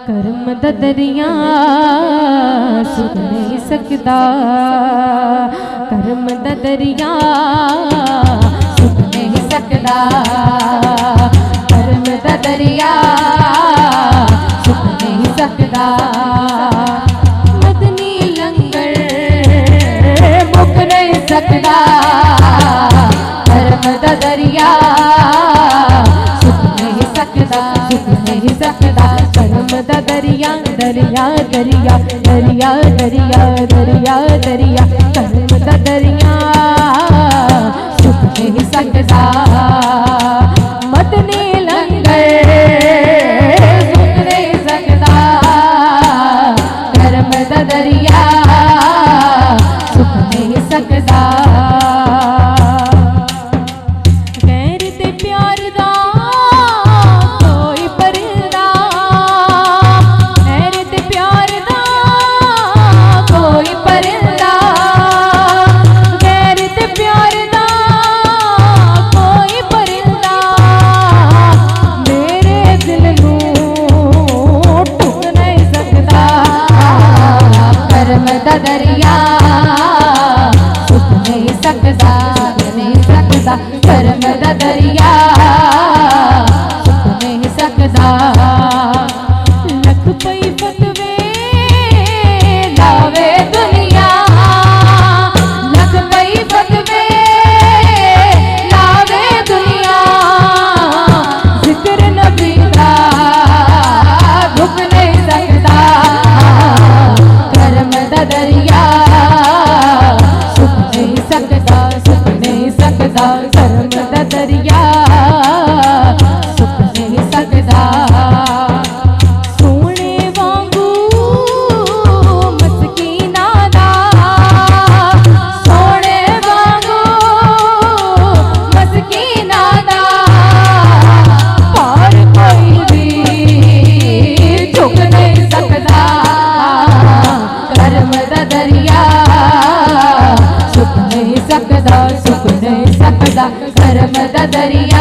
करम दा दरिया सुख नहीं सकदा, करम दा दरिया सुख नहीं सकदा, करम दा दरिया सुख नहीं सकदा। मदनी लंगर मुक नहीं सकदा, करम दा दरिया सुख नहीं सकदा, सुख नहीं सकदा। करम दा दरिया दरिया दरिया दरिया दरिया दरिया दरिया, करम दा दरिया सुख नहीं सकदा। मदनी लंगर सुख नहीं सकदा, करम दा दरिया सुख नहीं सकदा। गैर ते प्यार दा कोई परदा, गैर ते प्यार दा कोई परदा, गैर ते प्यार दा कोई परदा, मेरे दिल नूं टुक नहीं सकदा। करम दा दरिया सुख नहीं सकदा, नहीं सकदा। करम दा दरिया सुख नहीं सकदा। लख पई फतवे लावे दुनिया, लख पई फतवे लावे दुनिया, जिक्र नबी दा रुक नहीं सकदा। करम दा दरिया सुख नहीं सकदा, सुख नहीं सकदा। करम दा दरिया सुख नहीं सकदा। सोने वांगू मस्कीना दा, सोने वांगू मस्कीना दा, पार कोई भी झुक नहीं सकदा। करम दा दरिया सुख नहीं सकदा, सुख नहीं सकदा। करम दा दरिया